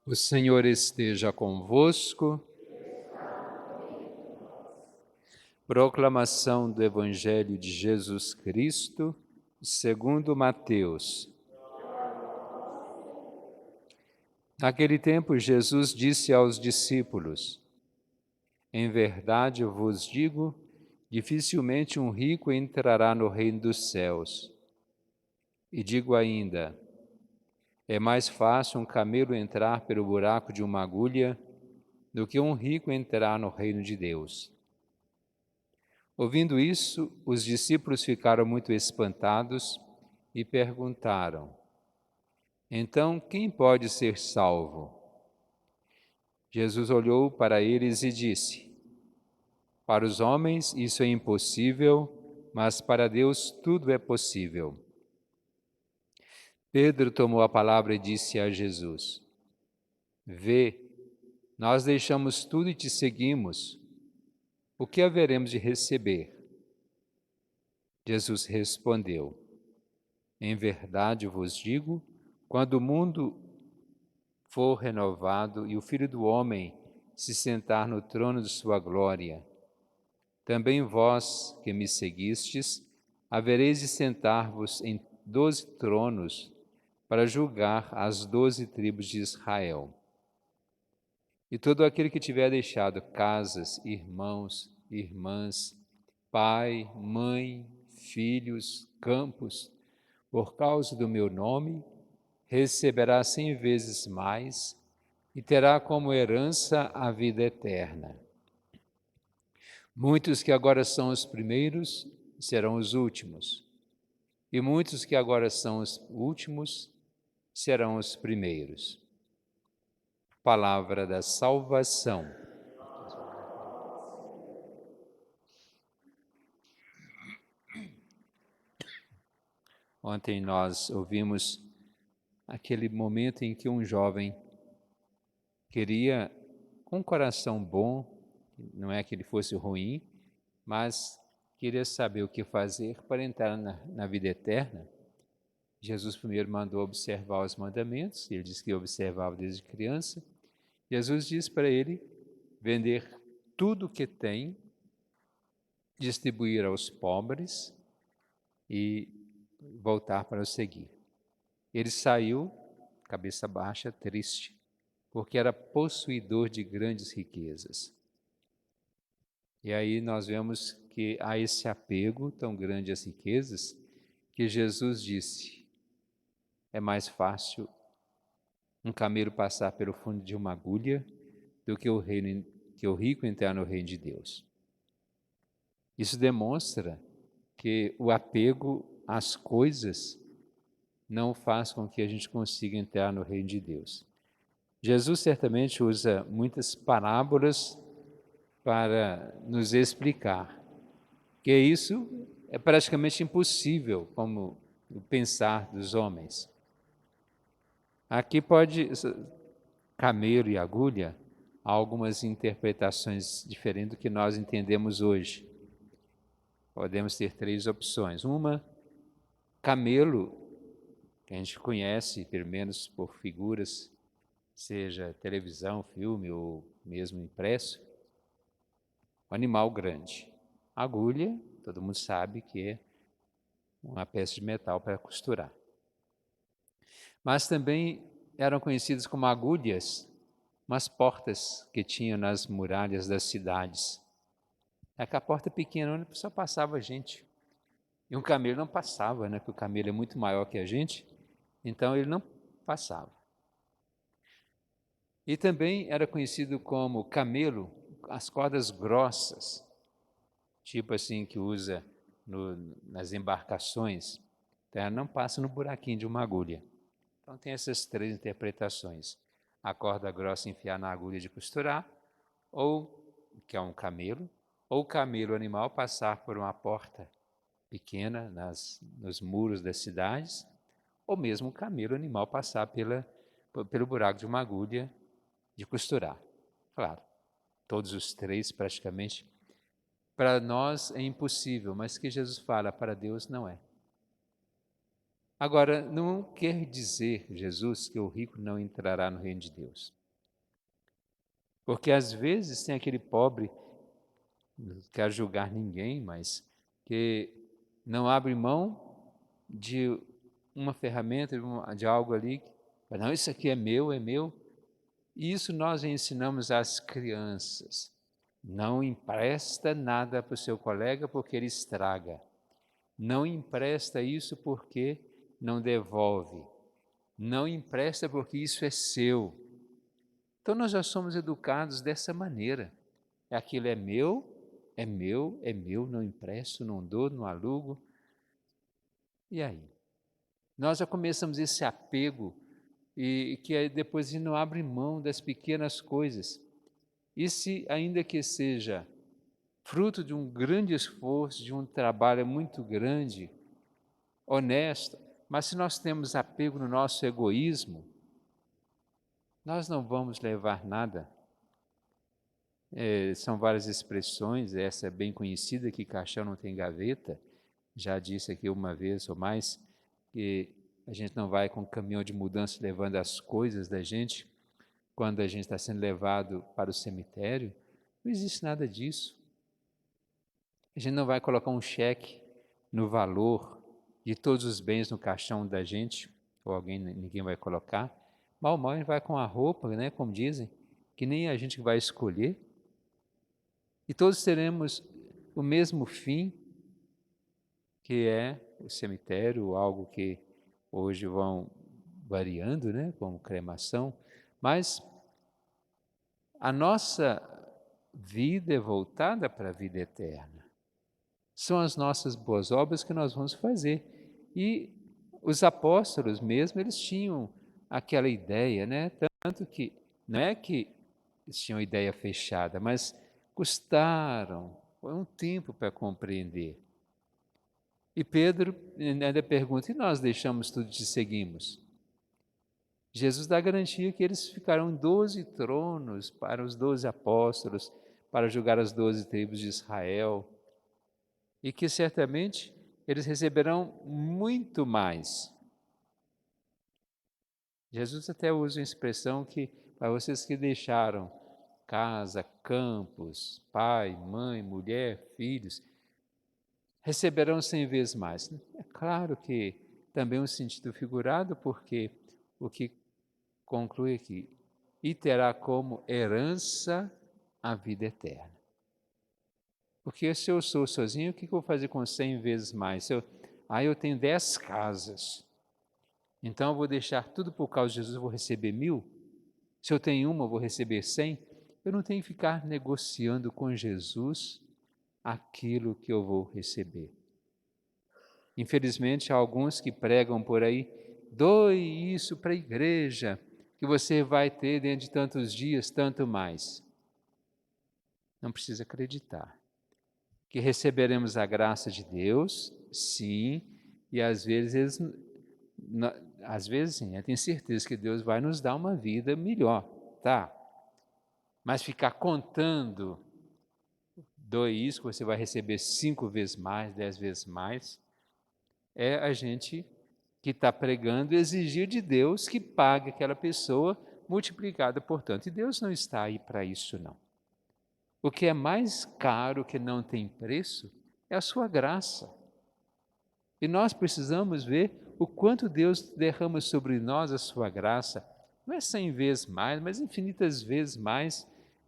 O Senhor esteja convosco. Proclamação do Evangelho de Jesus Cristo, segundo Mateus. Naquele tempo, Jesus disse aos discípulos: Em verdade vos digo, dificilmente um rico entrará no reino dos céus. E digo ainda: é mais fácil um camelo entrar pelo buraco de uma agulha do que um rico entrar no reino de Deus. Ouvindo isso, os discípulos ficaram muito espantados e perguntaram: Então, quem pode ser salvo? Jesus olhou para eles e disse: Para os homens isso é impossível, mas para Deus tudo é possível. Pedro tomou a palavra e disse a Jesus: Vê, nós deixamos tudo e te seguimos. O que haveremos de receber? Jesus respondeu: Em verdade vos digo, quando o mundo for renovado e o Filho do Homem se sentar no trono de sua glória, também vós que me seguistes, havereis de sentar-vos em 12 tronos para julgar as 12 tribos de Israel. E todo aquele que tiver deixado casas, irmãos, irmãs, pai, mãe, filhos, campos, por causa do meu nome, receberá 100 vezes mais e terá como herança a vida eterna. Muitos que agora são os primeiros serão os últimos, e muitos que agora são os últimos serão os primeiros. Palavra da salvação. Ontem nós ouvimos aquele momento em que um jovem queria, com um coração bom, não é que ele fosse ruim, mas queria saber o que fazer para entrar na vida eterna. Jesus primeiro mandou observar os mandamentos, ele disse que observava desde criança. Jesus disse para ele vender tudo o que tem, distribuir aos pobres e voltar para o seguir. Ele saiu, cabeça baixa, triste, porque era possuidor de grandes riquezas. E aí nós vemos que há esse apego tão grande às riquezas, que Jesus disse: é mais fácil um camelo passar pelo fundo de uma agulha do que o rico entrar no reino de Deus. Isso demonstra que o apego às coisas não faz com que a gente consiga entrar no reino de Deus. Jesus certamente usa muitas parábolas para nos explicar que isso é praticamente impossível, como o pensar dos homens. Aqui pode, camelo e agulha, há algumas interpretações diferentes do que nós entendemos hoje. Podemos ter 3 opções. Uma, camelo, que a gente conhece, pelo menos por figuras, seja televisão, filme ou mesmo impresso, um animal grande. Agulha, todo mundo sabe que é uma peça de metal para costurar. Mas também eram conhecidas como agulhas, umas portas que tinham nas muralhas das cidades. É que a porta pequena, onde só passava gente. E um camelo não passava, né? Porque o camelo é muito maior que a gente, então ele não passava. E também era conhecido como camelo, as cordas grossas, tipo assim que usa nas embarcações, então ela não passa no buraquinho de uma agulha. Então tem essas 3 interpretações: a corda grossa enfiar na agulha de costurar, ou que é um camelo, ou o camelo animal passar por uma porta pequena nos muros das cidades, ou mesmo o camelo animal passar pelo buraco de uma agulha de costurar. Claro, todos os 3 praticamente. Para nós é impossível, mas que Jesus fala, para Deus não é. Agora, não quer dizer, Jesus, que o rico não entrará no reino de Deus. Porque às vezes tem aquele pobre, não quero julgar ninguém, mas que não abre mão de uma ferramenta, de algo ali, não, isso aqui é meu. E isso nós ensinamos às crianças. Não empresta nada para o seu colega porque ele estraga. Não empresta isso porque não devolve. Não empresta porque isso é seu. Então nós já somos educados dessa maneira. Aquilo é meu, é meu, é meu, não empresto, não dou, não alugo. E aí? Nós já começamos esse apego e que aí depois a gente não abre mão das pequenas coisas. E se ainda que seja fruto de um grande esforço, de um trabalho muito grande, honesto, mas se nós temos apego no nosso egoísmo, nós não vamos levar nada. São várias expressões, essa é bem conhecida, que caixão não tem gaveta. Já disse aqui uma vez ou mais que a gente não vai com caminhão de mudança levando as coisas da gente quando a gente está sendo levado para o cemitério. Não existe nada disso. A gente não vai colocar um cheque no valor de todos os bens no caixão da gente, ou ninguém vai colocar. Mal, mal a gente vai com a roupa, né, como dizem, que nem a gente vai escolher. E todos teremos o mesmo fim, que é o cemitério, algo que hoje vão variando, né, como cremação, mas a nossa vida é voltada para a vida eterna. São as nossas boas obras que nós vamos fazer. E os apóstolos mesmo, eles tinham aquela ideia, né? Tanto que não é que eles tinham ideia fechada, mas custaram, foi um tempo para compreender. E Pedro ainda pergunta: e nós deixamos tudo e te seguimos? Jesus dá garantia que eles ficarão 12 tronos para os 12 apóstolos, para julgar as 12 tribos de Israel, e que certamente eles receberão muito mais. Jesus até usa uma expressão que, para vocês que deixaram casa, campos, pai, mãe, mulher, filhos, receberão 100 vezes mais. É claro que também um sentido figurado, porque o que conclui aqui, e terá como herança a vida eterna. Porque se eu sou sozinho, o que eu vou fazer com 100 vezes mais? Eu tenho 10 casas, então eu vou deixar tudo por causa de Jesus, eu vou receber 1000? Se eu tenho uma, eu vou receber 100? Eu não tenho que ficar negociando com Jesus aquilo que eu vou receber. Infelizmente, há alguns que pregam por aí: doe isso para a igreja, que você vai ter dentro de tantos dias, tanto mais. Não precisa acreditar. Que receberemos a graça de Deus, sim, e às vezes sim, eu tenho certeza que Deus vai nos dar uma vida melhor, tá? Mas ficar contando, doe isso que você vai receber 5 vezes mais, 10 vezes mais, é a gente que está pregando exigir de Deus que pague aquela pessoa multiplicada por tanto. E Deus não está aí para isso, não. O que é mais caro, que não tem preço, é a sua graça. E nós precisamos ver o quanto Deus derrama sobre nós a sua graça. Não é 100 vezes mais, mas infinitas vezes mais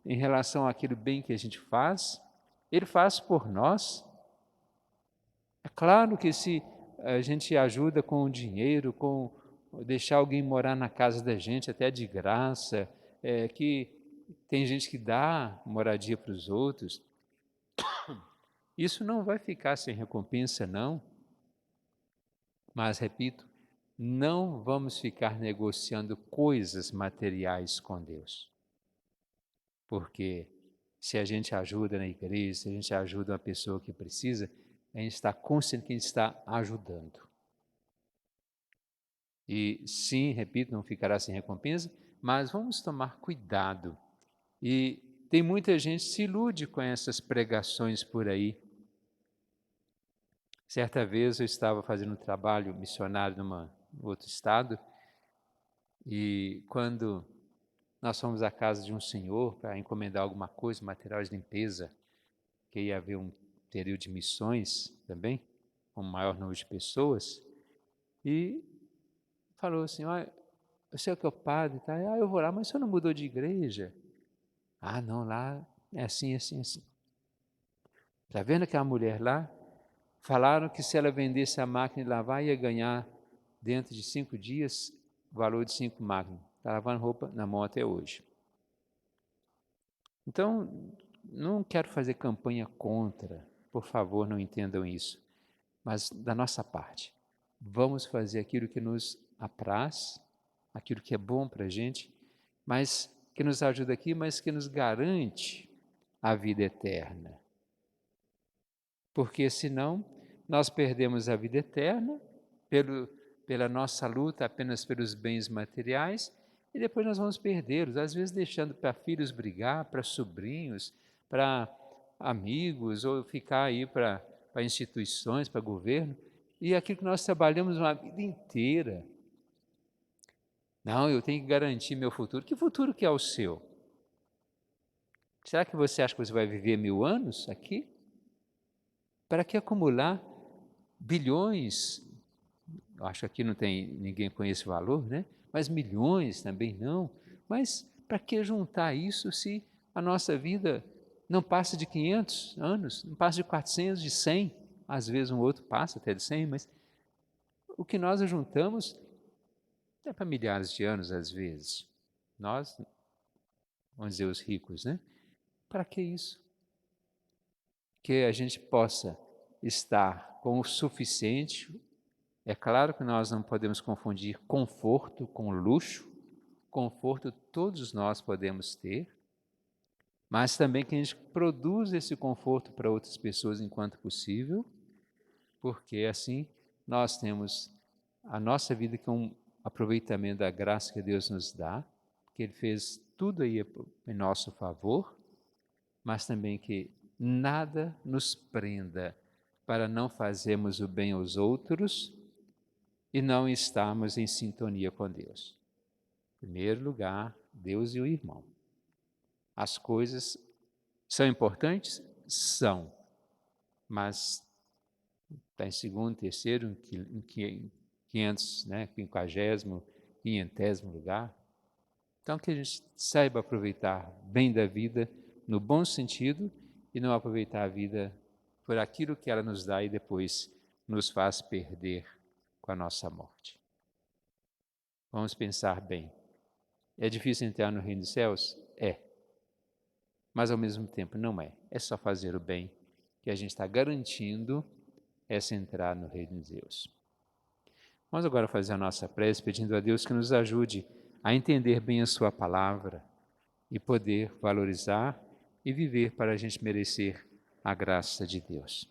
em relação àquele bem que a gente faz. Ele faz por nós. É claro que se a gente ajuda com o dinheiro, com deixar alguém morar na casa da gente até de graça, que tem gente que dá moradia para os outros, isso não vai ficar sem recompensa, não. Mas, repito, não vamos ficar negociando coisas materiais com Deus. Porque se a gente ajuda na igreja, se a gente ajuda uma pessoa que precisa, a gente está consciente que a gente está ajudando. E sim, repito, não ficará sem recompensa, mas vamos tomar cuidado. E tem muita gente que se ilude com essas pregações por aí. Certa vez eu estava fazendo um trabalho missionário em outro estado, e quando nós fomos à casa de um senhor para encomendar alguma coisa, materiais de limpeza, que ia haver um período de missões também, com um maior número de pessoas, e falou assim: olha, eu sei que é o padre, tá? Ah, eu vou lá, mas o senhor não mudou de igreja? Ah, não, lá é assim, assim, assim. Está vendo aquela mulher lá? Falaram que se ela vendesse a máquina de lavar, ia ganhar, dentro de 5 dias, o valor de 5 máquinas. Está lavando roupa na mão até hoje. Então, não quero fazer campanha contra, por favor, não entendam isso. Mas da nossa parte, vamos fazer aquilo que nos apraz, aquilo que é bom para a gente, mas que nos ajuda aqui, mas que nos garante a vida eterna. Porque senão nós perdemos a vida eterna pela nossa luta apenas pelos bens materiais e depois nós vamos perdê-los, às vezes deixando para filhos brigar, para sobrinhos, para amigos, ou ficar aí para instituições, para governo, e aquilo que nós trabalhamos uma vida inteira. Não, eu tenho que garantir meu futuro. Que futuro que é o seu? Será que você acha que você vai viver 1000 anos aqui? Para que acumular bilhões? Acho que aqui não tem ninguém com esse valor, né? Mas milhões também não. Mas para que juntar isso se a nossa vida não passa de 500 anos, não passa de 400, de 100? Às vezes um outro passa até de 100, mas o que nós juntamos é para milhares de anos às vezes. Nós, vamos dizer, os ricos, né? Para que isso? Que a gente possa estar com o suficiente. É claro que nós não podemos confundir conforto com luxo. Conforto todos nós podemos ter, mas também que a gente produza esse conforto para outras pessoas enquanto possível, porque assim nós temos a nossa vida com um aproveitamento da graça que Deus nos dá, que Ele fez tudo aí em nosso favor, mas também que nada nos prenda para não fazermos o bem aos outros e não estarmos em sintonia com Deus. Em primeiro lugar, Deus e o irmão. As coisas são importantes? São, mas está em segundo, terceiro, em 500, né, 50º, 500º lugar. Então, que a gente saiba aproveitar bem da vida, no bom sentido, e não aproveitar a vida por aquilo que ela nos dá e depois nos faz perder com a nossa morte. Vamos pensar bem. É difícil entrar no reino dos céus? É. Mas ao mesmo tempo não é. É só fazer o bem que a gente está garantindo essa entrada no reino de Deus. Vamos agora fazer a nossa prece pedindo a Deus que nos ajude a entender bem a sua palavra e poder valorizar e viver para a gente merecer a graça de Deus.